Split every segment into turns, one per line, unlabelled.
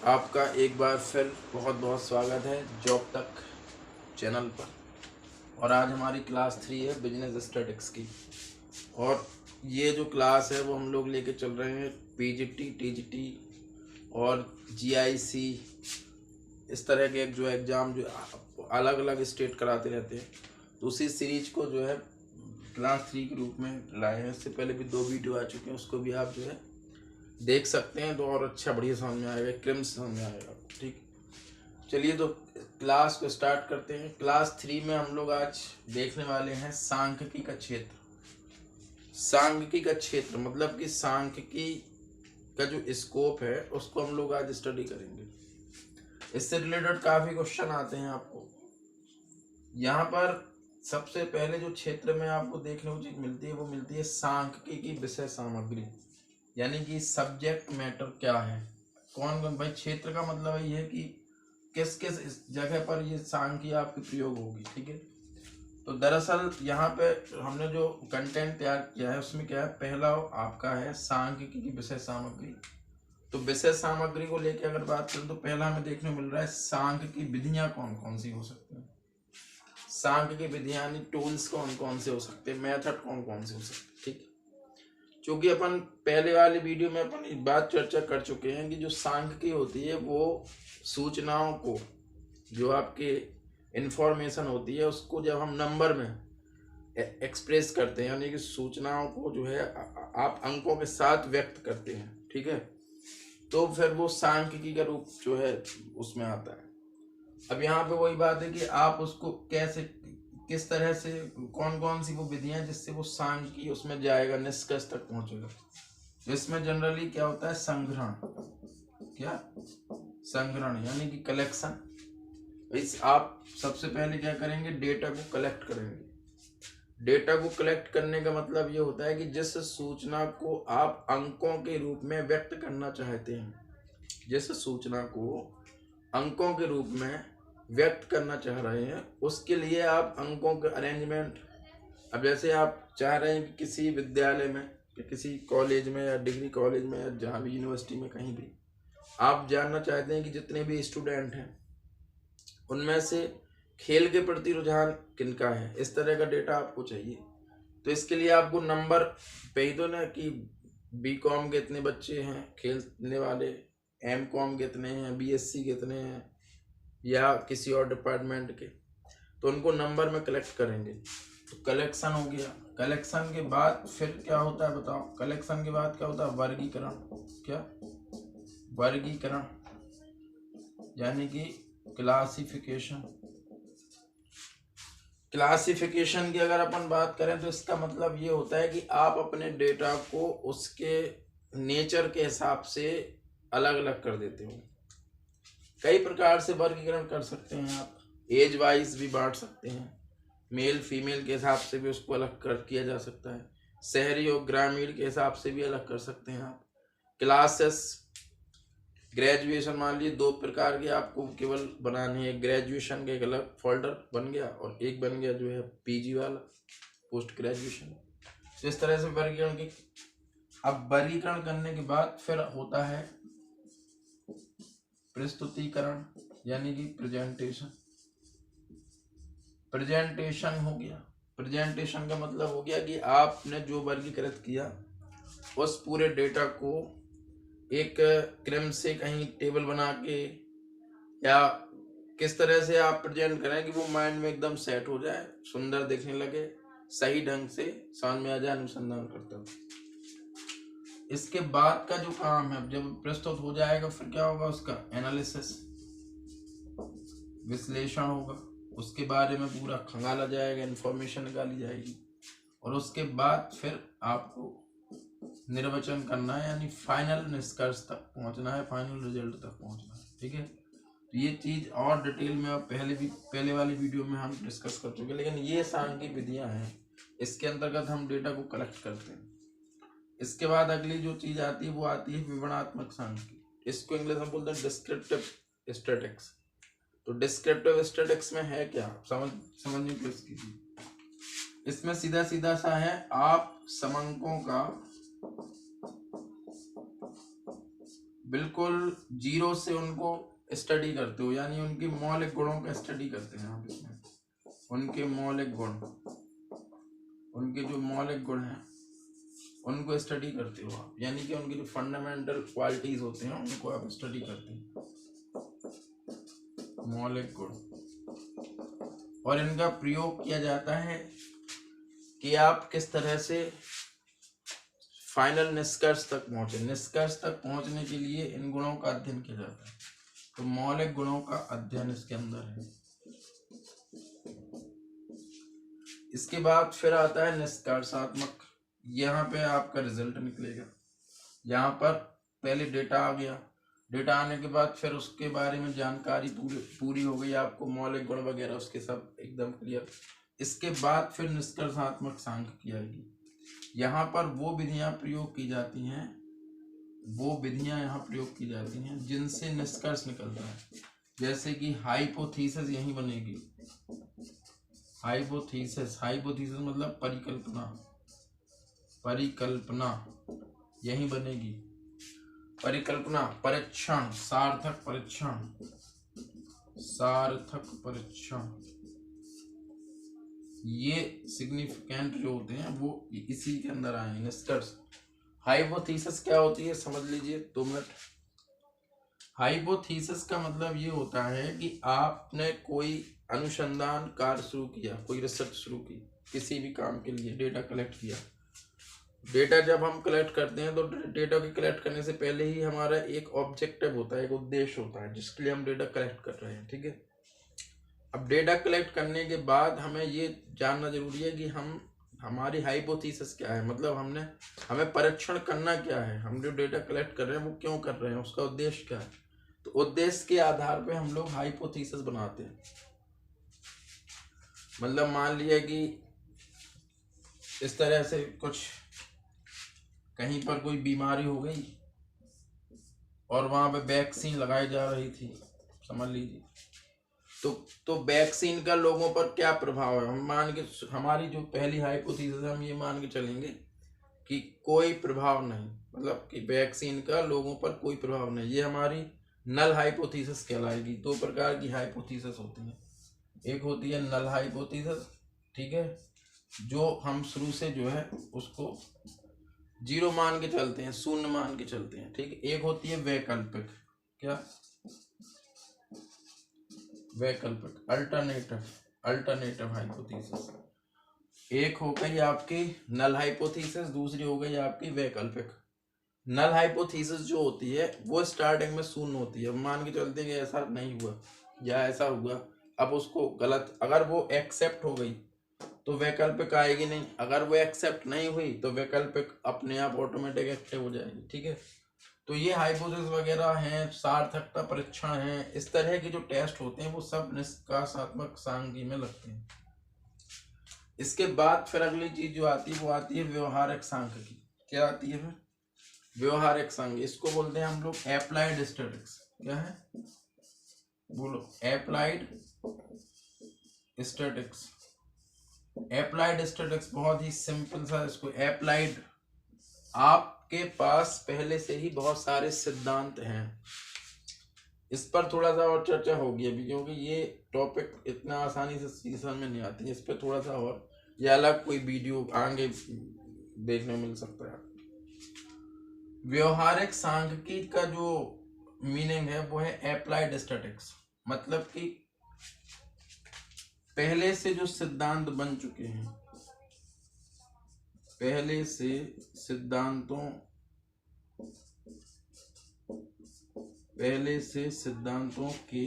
आपका एक बार फिर बहुत बहुत स्वागत है जॉब तक चैनल पर। और आज हमारी क्लास 3 है बिजनेस स्टैटिक्स की। और ये जो क्लास है वो हम लोग लेके चल रहे हैं पीजीटी, टीजीटी और जीआईसी, इस तरह के जो एग्ज़ाम जो अलग अलग स्टेट कराते रहते हैं। तो उसी सीरीज को जो है क्लास 3 के रूप में लाए हैं। इससे पहले भी 2 वीडियो आ चुके हैं, उसको भी आप जो है देख सकते हैं तो और अच्छा बढ़िया समझ में आएगा, क्रिम्स समझ में आएगा। ठीक, चलिए तो क्लास को स्टार्ट करते हैं। क्लास 3 में हम लोग आज देखने वाले हैं सांख्यिकी का क्षेत्र। सांख्यिकी का क्षेत्र मतलब कि सांख्यिकी का जो स्कोप है उसको हम लोग आज स्टडी करेंगे। इससे रिलेटेड काफ़ी क्वेश्चन आते हैं आपको। यहाँ पर सबसे पहले जो क्षेत्र में आपको देखने को चीज मिलती है वो मिलती है सांख्यिकी की विषय सामग्री, यानी कि सब्जेक्ट मैटर क्या है, कौन कौन। भाई क्षेत्र का मतलब ये है कि किस किस जगह पर ये सांख्यिकी आपकी प्रयोग होगी। ठीक है, तो दरअसल यहाँ पे हमने जो कंटेंट तैयार किया है उसमें क्या है, पहला आपका है सांख्यिकी की विषय सामग्री। तो विषय सामग्री को लेकर अगर बात करें तो पहला हमें देखने को मिल रहा है सांख्यिकी विधियां कौन कौन सी हो सकती हैं। सांख्यिकी विधियां यानी टूल्स कौन कौन से हो सकते हैं, मेथड कौन कौन से हो सकते हैं। ठीक है, क्योंकि अपन पहले वाले वीडियो में अपन बात चर्चा कर चुके हैं कि जो सांख्यिकी होती है वो सूचनाओं को, जो आपके इंफॉर्मेशन होती है उसको जब हम नंबर में एक्सप्रेस करते हैं, यानी कि सूचनाओं को जो है आप अंकों के साथ व्यक्त करते हैं। ठीक है, तो फिर वो सांख्यिकी का रूप जो है उसमें आता है। अब यहाँ पे वही बात है कि आप उसको कैसे, किस तरह से, कौन कौन सी वो विधियां जिससे वो सांख्यिकी उसमें जाएगा, निष्कर्ष तक पहुंचेगा। तो इसमें जनरली क्या होता है, संग्रहण। क्या संग्रहण यानी कि कलेक्शन। इस आप सबसे पहले क्या करेंगे, डेटा को कलेक्ट करेंगे। डेटा को कलेक्ट करने का मतलब ये होता है कि जिस सूचना को आप अंकों के रूप में व्यक्त करना चाहते हैं, जिस सूचना को अंकों के रूप में व्यक्त करना चाह रहे हैं, उसके लिए आप अंकों के अरेंजमेंट, अब जैसे आप चाह रहे हैं कि किसी विद्यालय में या किसी कॉलेज में या डिग्री कॉलेज में या जहाँ भी यूनिवर्सिटी में कहीं भी आप जानना चाहते हैं कि जितने भी स्टूडेंट हैं उनमें से खेल के प्रति रुझान किनका है, इस तरह का डेटा आपको चाहिए। तो इसके लिए आपको नंबर पे ही तो ना कि बीकॉम के इतने बच्चे हैं खेलने वाले, एमकॉम के इतने हैं, बीएससी के इतने हैं, या किसी और डिपार्टमेंट के, तो उनको नंबर में कलेक्ट करेंगे। तो कलेक्शन हो गया। कलेक्शन के बाद फिर क्या होता है बताओ, कलेक्शन के बाद क्या होता है, वर्गीकरण। क्या वर्गीकरण यानी कि क्लासिफिकेशन। क्लासिफिकेशन की अगर अपन बात करें तो इसका मतलब ये होता है कि आप अपने डेटा को उसके नेचर के हिसाब से अलग अलग कर देते हो। कई प्रकार से वर्गीकरण कर सकते हैं आप, एज वाइज भी बांट सकते हैं, मेल फीमेल के हिसाब से भी उसको अलग कर किया जा सकता है, शहरी और ग्रामीण के हिसाब से भी अलग कर सकते हैं आप। क्लासेस, ग्रेजुएशन मान लीजिए 2 प्रकार के आपको केवल बनानी है, ग्रेजुएशन का एक अलग फोल्डर बन गया और एक बन गया जो है पीजी वाला, पोस्ट ग्रेजुएशन। तो इस तरह से वर्गीकरण की। अब वर्गीकरण करने के बाद फिर होता है प्रस्तुतिकरण यानी कि प्रेजेंटेशन। प्रेजेंटेशन हो गया। प्रेजेंटेशन का मतलब हो गया कि आपने जो वर्गीकृत किया उस पूरे डेटा को एक क्रम से कहीं टेबल बना के या किस तरह से आप प्रेजेंट करें कि वो माइंड में एकदम सेट हो जाए, सुंदर दिखने लगे, सही ढंग से समझ में आ जाए, अनुसंधान करता हूँ। इसके बाद का जो काम है, जब प्रस्तुत हो जाएगा फिर क्या होगा, उसका एनालिसिस, विश्लेषण होगा, उसके बारे में पूरा खंगाला जाएगा, इंफॉर्मेशन निकाली जाएगी और उसके बाद फिर आपको निर्वचन करना है, यानी फाइनल निष्कर्ष तक पहुंचना है, फाइनल रिजल्ट तक पहुंचना है। ठीक है, तो ये चीज और डिटेल में पहले वाली वीडियो में हम डिस्कस कर चुके हैं, लेकिन ये सांख्यिकी विधियां हैं, इसके अंतर्गत हम डेटा को कलेक्ट करते हैं। इसके बाद अगली जो चीज आती है वो आती है विवरणात्मक सांख्यिकी। इसको इंग्लिश में बोलते हैं डिस्क्रिप्टिव स्टैटिक्स। तो डिस्क्रिप्टिव स्टैटिक्स में है क्या, समझने की कोशिश कीजिए। इसमें सीधा सीधा सा है, आप समंकों का बिल्कुल जीरो से उनको स्टडी करते हो, यानी उनकी मौलिक गुणों का स्टडी करते हैं आप इसमें। उनके मौलिक गुण, उनके जो मौलिक गुण हैं उनको स्टडी करते हो आप, यानी कि उनकी जो फंडामेंटल क्वालिटीज होते हैं उनको आप स्टडी करते हैं, मौलिक गुण। और इनका प्रयोग किया जाता है कि आप किस तरह से फाइनल निष्कर्ष तक पहुंचे। निष्कर्ष तक पहुंचने के लिए इन गुणों का अध्ययन किया जाता है, तो मौलिक गुणों का अध्ययन इसके अंदर है। इसके बाद फिर आता है निष्कर्षात्मक। यहाँ पे आपका रिजल्ट निकलेगा। यहाँ पर पहले डेटा आ गया, डेटा आने के बाद फिर उसके बारे में जानकारी पूरी हो गई आपको, मौलिक गुण वगैरह उसके सब एकदम क्लियर। इसके बाद फिर निष्कर्षात्मक सांख्यिकी आएगी। यहाँ पर वो विधियां प्रयोग की जाती हैं, वो विधियां यहाँ प्रयोग की जाती हैं जिनसे निष्कर्ष निकलता है। जैसे कि हाइपोथेसिस यहीं बनेगी। हाइपोथेसिस, हाइपोथेसिस मतलब परिकल्पना, परिकल्पना यहीं बनेगी। परिकल्पना, परीक्षण, सार्थक परीक्षण, सार्थक परीक्षण, ये सिग्निफिकेंट जो होते हैं वो इसी के अंदर आए। निष्कर्ष, हाइपोथेसिस क्या होती है समझ लीजिए 2 मिनट। हाइपोथेसिस का मतलब ये होता है कि आपने कोई अनुसंधान कार्य शुरू किया, कोई रिसर्च शुरू की, किसी भी काम के लिए डेटा कलेक्ट किया। डेटा जब हम कलेक्ट करते हैं तो डेटा को कलेक्ट करने से पहले ही हमारा एक ऑब्जेक्टिव होता है, एक उद्देश्य होता है जिसके लिए हम डेटा कलेक्ट कर रहे हैं, ठीक है। अब डेटा कलेक्ट करने के बाद हमें ये जानना जरूरी है कि हमारी हाइपोथेसिस क्या है, मतलब हमें परीक्षण करना क्या है, हम जो डेटा कलेक्ट कर रहे हैं वो क्यों कर रहे हैं, उसका उद्देश्य क्या है। तो उद्देश्य के आधार पे हम लोग हाइपोथेसिस बनाते हैं। मतलब मान लिया कि इस तरह से कुछ कहीं पर कोई बीमारी हो गई और वहां पे वैक्सीन लगाई जा रही थी, समझ लीजिए। तो वैक्सीन का लोगों पर क्या प्रभाव है, हम मान के, हमारी जो पहली हाइपोथेसिस है हम ये मान के चलेंगे कि कोई प्रभाव नहीं, मतलब कि वैक्सीन का लोगों पर कोई प्रभाव नहीं। ये हमारी नल हाइपोथेसिस कहलाएगी। 2 प्रकार की हाइपोथेसिस होती है। एक होती है नल हाइपोथेसिस, ठीक है, जो हम शुरू से जो है उसको 0 मान के चलते हैं, 0 मान के चलते हैं, ठीक है। एक होती है वैकल्पिक, क्या, वैकल्पिक, अल्टरनेटिव हाइपोथेसिस। एक हो गई आपकी नल हाइपोथेसिस, दूसरी हो गई आपकी वैकल्पिक। नल हाइपोथेसिस जो होती है वो स्टार्टिंग में 0 होती है, मान के चलते हैं कि ऐसा नहीं हुआ या ऐसा हुआ। अब उसको गलत, अगर वो एक्सेप्ट हो गई तो वैकल्पिक आएगी नहीं, अगर वो एक्सेप्ट नहीं हुई तो वैकल्पिक अपने आप ऑटोमेटिक एक्टिव हो जाएगी, ठीक है। तो ये हाइपोथेसिस वगैरह हैं, सार्थकता परीक्षण हैं, इस तरह के जो टेस्ट होते हैं वो सब निष्कर्षात्मक सांख्यिकी में लगते हैं। इसके बाद फिर अगली चीज जो आती है वो आती है व्यवहारिक सांख्यिकी। क्या आती है फिर? व्यवहारिक सांख्यिकी, इसको बोलते हैं हम लोग एप्लाइड स्टैटिस्टिक्स। क्या है, बोलो, एप्लाइड स्टैटिस्टिक्स। एप्लाइड स्टैटिस्टिक्स बहुत ही सिंपल सा, इसको एप्लाइड, आपके पास पहले से ही बहुत सारे सिद्धांत हैं। इस पर थोड़ा सा और चर्चा होगी अभी, क्योंकि ये टॉपिक इतना आसानी से सीजन में नहीं आती है। इस पर थोड़ा सा और ये अलग कोई वीडियो आगे देखने मिल सकता है। व्यवहारिक सांख्यिकी का जो मीनिंग है वो है एप्लाइड स्टैटिस्टिक्स, मतलब कि पहले से जो सिद्धांत बन चुके हैं, पहले से सिद्धांतों के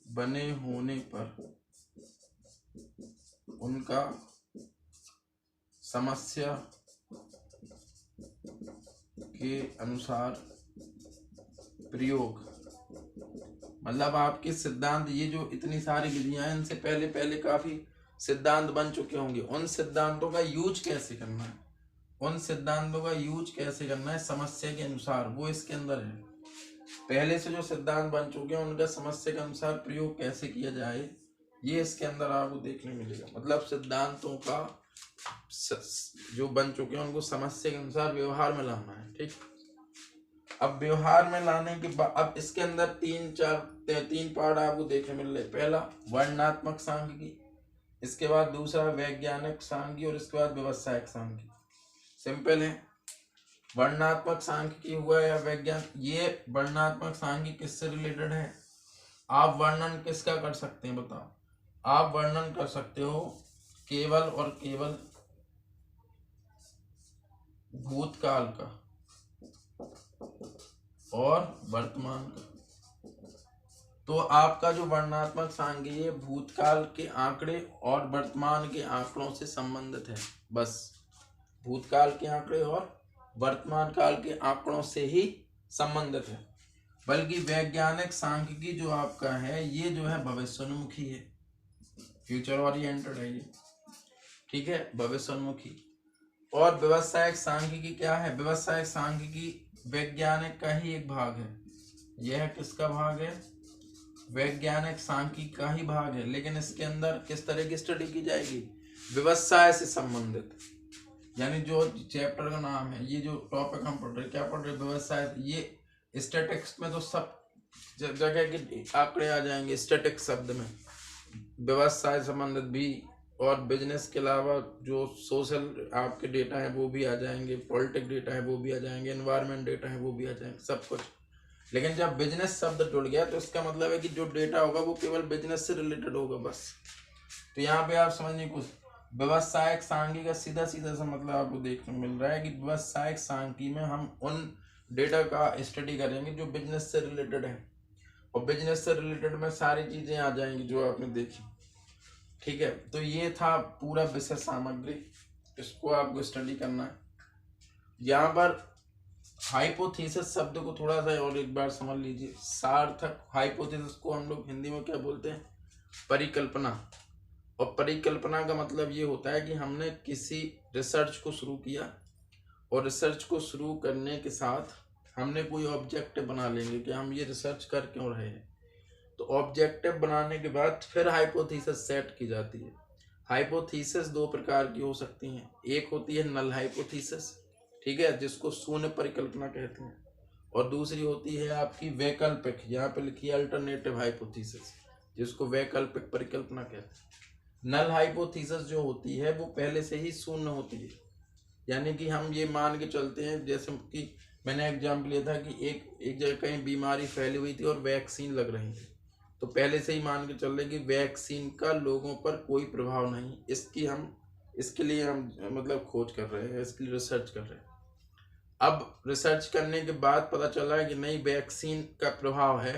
बने होने पर उनका समस्या के अनुसार प्रयोग, मतलब आपके सिद्धांत, ये जो इतनी सारी विधियां हैं इनसे पहले काफी सिद्धांत बन चुके होंगे। उन सिद्धांतों का यूज कैसे करना है, समस्या के अनुसार, वो इसके अंदर है। पहले से जो सिद्धांत बन चुके हैं उनका समस्या के अनुसार प्रयोग कैसे किया जाए, ये इसके अंदर आपको देखने मिलेगा। मतलब जो बन चुके हैं उनको समस्या के अनुसार व्यवहार में लाना है। ठीक, अब व्यवहार में लाने के बाद अब इसके अंदर तीन पार्ट आपको देखने मिल रहे। पहला वर्णनात्मक सांख्यिकी, इसके बाद दूसरा वैज्ञानिक सांख्यिकी और इसके बाद व्यवसायिक सांख्यिकी। सिंपल है। वर्णनात्मक सांख्यिकी हुआ या वैज्ञान, ये वर्णनात्मक सांख्यिकी किससे रिलेटेड है? आप वर्णन किसका कर सकते हैं बताओ? आप वर्णन कर सकते हो केवल और केवल भूतकाल का और वर्तमान का। तो आपका जो वर्णनात्मक सांख्यिकी है भूतकाल के आंकड़े और वर्तमान के आंकड़ों से संबंधित है। बस भूतकाल के आंकड़े और वर्तमान काल के आंकड़ों से ही संबंधित है। बल्कि वैज्ञानिक सांख्यिकी जो आपका है ये जो है भविष्योन्मुखी है, फ्यूचर ओरिएंटेड है ये। ठीक है, भविष्योन्मुखी। और व्यवसायिक सांख्यिकी क्या है? व्यवसायिक सांख्यिकी वैज्ञानिक का ही एक भाग है। यह किसका भाग है? वैज्ञानिक सांख्यिकी का ही भाग है। लेकिन इसके अंदर किस तरह की स्टडी की जाएगी? व्यवसाय से संबंधित। यानी जो चैप्टर का नाम है, ये जो टॉपिक हम पढ़ रहे, क्या पढ़ रहे? व्यवसाय। ये स्टैटिक्स में तो सब जगह के आंकड़े आ जाएंगे स्टैटिक्स शब्द में। व्यवसाय संबंधित भी और बिजनेस के अलावा जो सोशल आपके डेटा है वो भी आ जाएंगे, पॉलिटिक डेटा है वो भी आ जाएंगे, एनवायरमेंट डेटा है वो भी आ जाएंगे, सब कुछ। लेकिन जब बिजनेस शब्द जुड़ गया तो इसका मतलब है कि जो डेटा होगा वो केवल बिजनेस से रिलेटेड होगा बस। तो यहाँ पे आप समझिए कुछ व्यवसायिक सांख्यिकी का सीधा सीधा सा मतलब आपको देखने को मिल रहा है कि व्यवसायिक सांख्यिकी में हम उन डेटा का स्टडी करेंगे जो बिजनेस से रिलेटेड है, और बिजनेस से रिलेटेड में सारी चीजें आ जाएंगी जो आपने देखी। ठीक है, तो ये था पूरा विषय सामग्री, इसको आपको स्टडी करना है। यहाँ पर हाइपोथेसिस शब्द को थोड़ा सा और एक बार समझ लीजिए। सार्थक हाइपोथेसिस को हम लोग हिंदी में क्या बोलते हैं? परिकल्पना। और परिकल्पना का मतलब ये होता है कि हमने किसी रिसर्च को शुरू किया और रिसर्च को शुरू करने के साथ हमने कोई ऑब्जेक्टिव बना लेंगे कि हम ये रिसर्च कर क्यों रहे हैं। तो ऑब्जेक्टिव बनाने के बाद फिर हाइपोथेसिस सेट की जाती है। हाइपोथेसिस दो प्रकार की हो सकती हैं। एक होती है नल हाइपोथेसिस, ठीक है, जिसको शून्य परिकल्पना कहते हैं, और दूसरी होती है आपकी वैकल्पिक, यहाँ पे लिखी है अल्टरनेटिव हाइपोथेसिस, जिसको वैकल्पिक परिकल्पना कहते हैं। नल हाइपोथेसिस जो होती है वो पहले से ही शून्य होती है। यानी कि हम ये मान के चलते हैं, जैसे कि मैंने एग्जाम्पल लिया था कि एक जगह कहीं बीमारी फैली हुई थी और वैक्सीन लग रही थी, तो पहले से ही मान के चल रहे कि वैक्सीन का लोगों पर कोई प्रभाव नहीं। इसके लिए हम मतलब खोज कर रहे हैं, इसके लिए रिसर्च कर रहे हैं। अब रिसर्च करने के बाद पता चला है कि नहीं, वैक्सीन का प्रभाव है,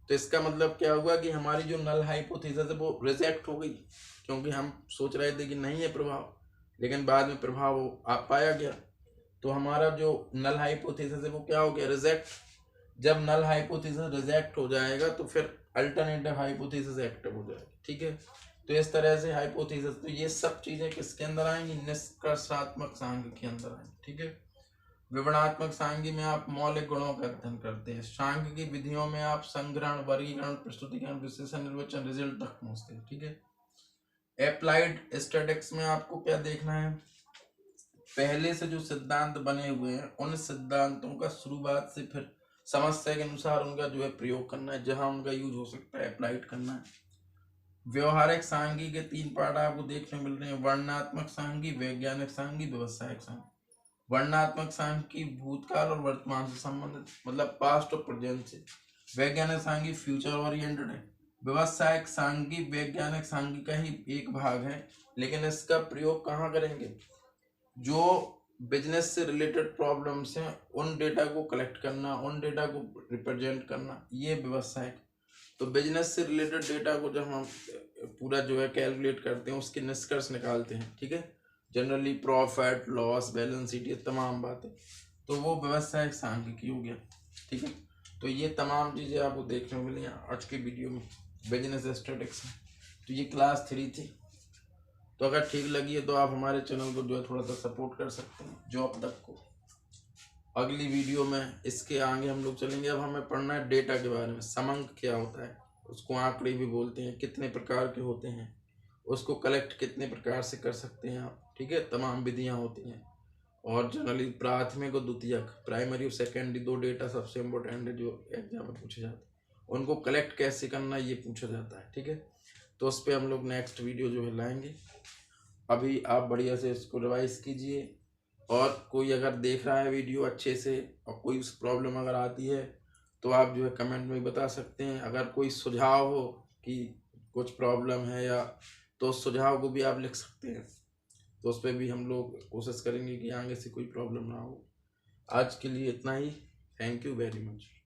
तो इसका मतलब क्या हुआ कि हमारी जो नल हाइपोथेसिस है वो रिजेक्ट हो गई, क्योंकि हम सोच रहे थे कि नहीं है प्रभाव, लेकिन बाद में प्रभाव पाया गया। तो हमारा जो नल हाइपोथेसिस है वो क्या हो गया? रिजेक्ट। जब नल हाइपोथेसिस रिजेक्ट हो जाएगा तो फिर अल्टरनेटिव हाइपोथेसिस एक्टिव हो जाएगी। ठीक है, तो इस तरह से हाइपोथेसिस, तो ये सब चीजें किसके अंदर आएंगी? निष्कर्षात्मक सांख्यिकी के अंदर आएंगी। ठीक है, विवरणात्मक सांख्यिकी में आप मौलिक गुणों का अध्ययन करते हैं। सांख्यिकी विधियों में आप संग्रहण, वर्गीकरण, प्रस्तुतिकरण, विश्लेषण, निर्वचन, रिजल्ट तक पहुंचते हैं। ठीक है। एप्लाइड स्टैटिक्स में आपको क्या देखना है? पहले से जो सिद्धांत बने हुए हैं उन सिद्धांतों का शुरुआत से फिर समस्या के अनुसार उनका जो है प्रयोग करना है, जहां उनका यूज हो सकता है अप्लाइड करना है। व्यवहारिक सांख्यिकी के तीन पार्ट आपको देखने मिल रहे हैं: वर्णनात्मक सांख्यिकी, वैज्ञानिक सांख्यिकी, व्यवसायिक सांख्यिकी। वर्णनात्मक सांख्यिकी भूतकाल और वर्तमान से संबंधित, मतलब पास्ट और प्रेजेंट से। वैज्ञानिक सांख्यिकी फ्यूचर ओरिएंटेड है। व्यवसायिक सांख्यिकी वैज्ञानिक सांख्यिकी का ही एक भाग है, लेकिन इसका प्रयोग कहाँ करेंगे? जो बिजनेस से रिलेटेड प्रॉब्लम्स हैं उन डेटा को कलेक्ट करना, उन डेटा को रिप्रेजेंट करना, ये व्यवसायिक। तो बिजनेस से रिलेटेड डेटा को जब हम पूरा जो है कैलकुलेट करते हैं, उसके निष्कर्ष निकालते हैं, ठीक है, generally profit, loss, balance sheet, ये तमाम बातें, तो वो व्यवसायिक सांख्यिकी हो गया। ठीक है, तो ये तमाम चीज़ें आपको देखने को मिली आज के वीडियो में बिजनेस स्टैटिक्स में। तो ये क्लास 3 थी। तो अगर ठीक लगी है तो आप हमारे चैनल को जो है थोड़ा सा सपोर्ट कर सकते हैं जॉब तक को। अगली वीडियो में इसके आगे हम लोग चलेंगे। अब हमें पढ़ना है डेटा के बारे में। समंक क्या होता है, उसको आंकड़े भी बोलते हैं, कितने प्रकार के होते हैं, उसको कलेक्ट कितने प्रकार से कर सकते हैं आप, ठीक है, तमाम विधियाँ होती हैं। और जनरली प्राथमिक और द्वितीयक, प्राइमरी और सेकेंडरी 2 डेटा सबसे इम्पोर्टेंट है जो एग्जाम में पूछे जाते हैं। उनको कलेक्ट कैसे करना ये पूछा जाता है, ठीक है। तो उस पर हम लोग नेक्स्ट वीडियो जो है लाएंगे। अभी आप बढ़िया से इसको रिवाइज कीजिए, और कोई अगर देख रहा है वीडियो अच्छे से और कोई उस प्रॉब्लम अगर आती है तो आप जो है कमेंट में बता सकते हैं। अगर कोई सुझाव हो कि कुछ प्रॉब्लम है या, तो उस सुझाव को भी आप लिख सकते हैं। तो उस पर भी हम लोग कोशिश करेंगे कि आगे से कोई प्रॉब्लम ना हो। आज के लिए इतना ही। Thank you very much.